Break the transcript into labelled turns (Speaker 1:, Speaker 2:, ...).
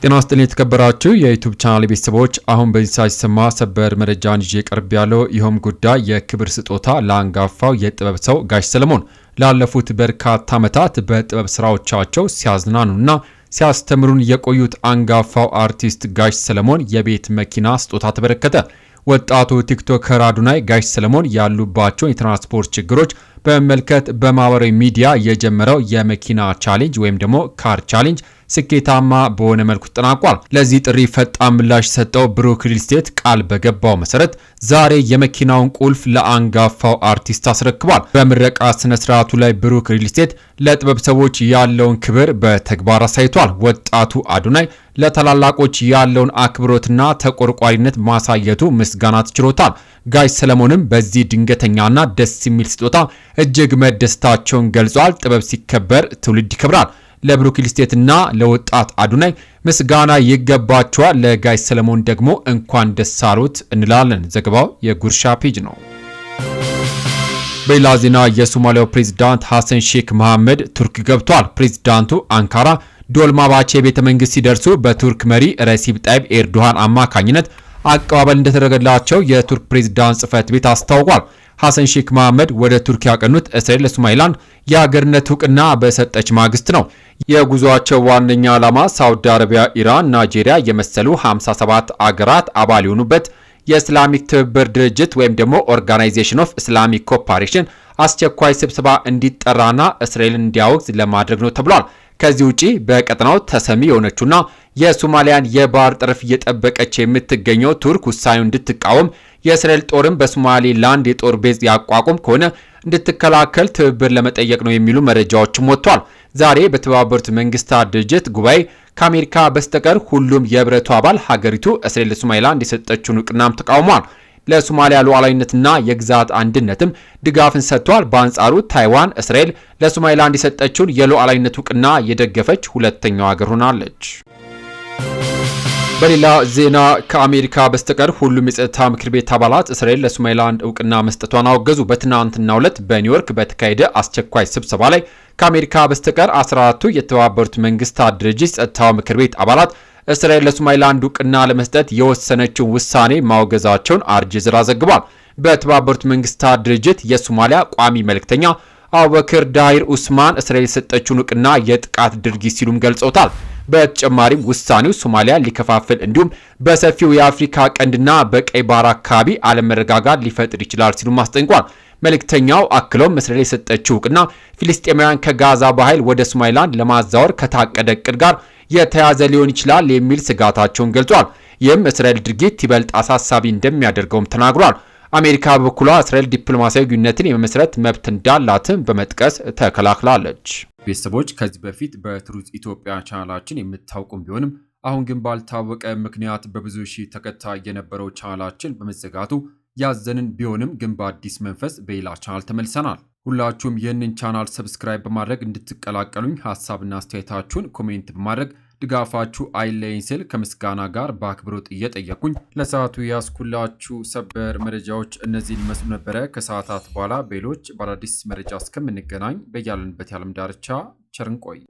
Speaker 1: ጤና ይስጥልኝ የተከበራችሁ የዩቲዩብ ቻናል ቤተሰቦች፣ አሁን በዚህ ሰዓት ሲሰማ ሰበር መረጃን ይዤ ቀርብ ያለው ይኸውም ጉዳይ የክብር ስጦታ ለአንጋፋው የጥበብ ሰው ጋሽ ሰለሞን ላለፉት በርካታ ዓመታት በጥበብ ስራዎቻቸው ሲያዝናኑና ሲያስተምሩን የቆዩት አንጋፋው አርቲስት ጋሽ ሰለሞን የቤት መኪና ስጦታ ተበረከተ። ወጣቱ ቲክቶከር አዱናይ ጋሽ ሰለሞን ያሉባቸውን የትራንስፖርት ችግሮች በመመልከት በማህበራዊ ሚዲያ የጀመረው የመኪና ቻሌንጅ ወይም ደግሞ ካር ቻሌንጅ ስኬታማ በሆነ መልኩ ተጠናቋል። ለዚህ ጥሪ ፈጣን ምላሽ የሰጠው ብሩክ ሪል ስቴት ቃል በገባው መሰረት ዛሬ የመኪናውን ቁልፍ ለአንጋፋው አርቲስት አስረክቧል። በምረቃ ስነ ስርዓቱ ላይ ብሩክ ሪል ስቴት ለጥበብ ሰዎች ያለውን ክብር በተግባር አሳይቷል። ወጣቱ አዱናይ ለታላላቆች ያለውን አክብሮትና ተቆርቋሪነት ማሳየቱ ምስጋና ተችሮታል። ጋሽ ሰለሞንም በዚህ ድንገተኛና ደስ የሚል ስጦታ እጅግ መደሰታቸውን ገልጿል። ጥበብ ሲከበር ትውልድ ይከብራል። ለብሩክ ሪል ስቴትና ለወጣት አዱናይ ምስጋና ይገባቸዋል። ለጋሽ ሰለሞን ደግሞ እንኳን ደስ አሎት እንላለን። ዘገባው የጉርሻ ፔጅ ነው። በሌላ ዜና የሶማሊያው ፕሬዝዳንት ሐሰን ሼክ መሐመድ ቱርክ ገብቷል። ፕሬዝዳንቱ አንካራ ዶልማባቼ ቤተ መንግስት ሲደርሱ በቱርክ መሪ ረሲብ ጣይብ ኤርዶሃን አማካኝነት አቀባበል እንደተደረገላቸው የቱርክ ፕሬዝዳንት ጽህፈት ቤት አስታውቋል። ሐሰን ሼክ መሐመድ ወደ ቱርክ ያቀኑት እስራኤል ለሶማሊላንድ የሀገርነት እውቅና በሰጠች ማግስት ነው። የጉዟቸው ዋነኛ ዓላማ ሳውዲ አረቢያ፣ ኢራን፣ ናይጄሪያ የመሰሉ 57 አገራት አባል የሆኑበት የእስላሚክ ትብብር ድርጅት ወይም ደግሞ ኦርጋናይዜሽን ኦፍ ኢስላሚክ ኮኦፐሬሽን አስቸኳይ ስብሰባ እንዲጠራና እስራኤልን እንዲያወግዝ ለማድረግ ነው ተብሏል። ከዚህ ውጪ በቀጠናው ተሰሚ የሆነችውና የሶማሊያን የባህር ጠረፍ እየጠበቀች የምትገኘው ቱርክ ውሳኔውን እንድትቃወም የእስራኤል ጦርም በሶማሊላንድ የጦር ቤዝ ያቋቁም ከሆነ እንድትከላከል ትብብር ለመጠየቅ ነው የሚሉ መረጃዎችም ወጥቷል። ዛሬ በተባበሩት መንግስታት ድርጅት ጉባኤ ከአሜሪካ በስተቀር ሁሉም የህብረቱ አባል ሀገሪቱ እስራኤል ለሶማሊላንድ የሰጠችውን እውቅናም ተቃውሟል። ለሶማሊያ ሉዓላዊነትና የግዛት አንድነትም ድጋፍን ሰጥቷል። በአንጻሩ ታይዋን እስራኤል ለሶማሊላንድ የሰጠችውን የሉዓላዊነት እውቅና የደገፈች ሁለተኛው ሀገር ሆናለች። በሌላ ዜና ከአሜሪካ በስተቀር ሁሉም የጸጥታ ምክር ቤት አባላት እስራኤል ለሶማሊላንድ እውቅና መስጠቷን አወገዙ። በትናንትናው ዕለት በኒውዮርክ በተካሄደ አስቸኳይ ስብሰባ ላይ ከአሜሪካ በስተቀር 14ቱ የተባበሩት መንግስታት ድርጅት ጸጥታው ምክር ቤት አባላት እስራኤል ለሶማሊላንድ እውቅና ለመስጠት የወሰነችውን ውሳኔ ማውገዛቸውን አልጀዚራ ዘግቧል። በተባበሩት መንግስታት ድርጅት የሶማሊያ ቋሚ መልእክተኛ አቡበክር ዳሂር ኡስማን እስራኤል የሰጠችውን እውቅና የጥቃት ድርጊት ሲሉም ገልጸውታል። በተጨማሪም ውሳኔው ሶማሊያ ሊከፋፍል እንዲሁም በሰፊው የአፍሪካ ቀንድና በቀይ ባህር አካባቢ አለመረጋጋት ሊፈጥር ይችላል ሲሉም አስጠንቅቋል። መልእክተኛው አክለውም እስራኤል የሰጠችው እውቅና ፊልስጤማውያን ከጋዛ በኃይል ወደ ሶማሊላንድ ለማዛወር ከታቀደ እቅድ ጋር የተያዘ ሊሆን ይችላል የሚል ስጋታቸውን ገልጿል። ይህም እስራኤል ድርጊት ይበልጥ አሳሳቢ እንደሚያደርገውም ተናግሯል። አሜሪካ በበኩሏ እስራኤል ዲፕሎማሲያዊ ግንኙነትን የመመስረት መብት እንዳላትም በመጥቀስ ተከላክላለች። ቤተሰቦች ከዚህ በፊት በትሩዝ ኢትዮጵያ ቻናላችን የምታውቁም ቢሆንም አሁን ግን ባልታወቀ ምክንያት በብዙ ሺህ ተከታይ የነበረው ቻናላችን በመዘጋቱ ያዘንን ቢሆንም ግን በአዲስ መንፈስ በሌላ ቻናል ተመልሰናል። ሁላችሁም ይህንን ቻናል ሰብስክራይብ በማድረግ እንድትቀላቀሉኝ ሀሳብና አስተያየታችሁን ኮሜንት በማድረግ ድጋፋችሁ አይለየኝ ስል ከምስጋና ጋር በአክብሮት እየጠየኩኝ ለሰዓቱ ያስኩላችሁ ሰበር መረጃዎች እነዚህን ይመስሉ ነበረ። ከሰዓታት በኋላ በሌሎች በአዳዲስ መረጃ እስከምንገናኝ በያለንበት የዓለም ዳርቻ ቸር እንቆይ።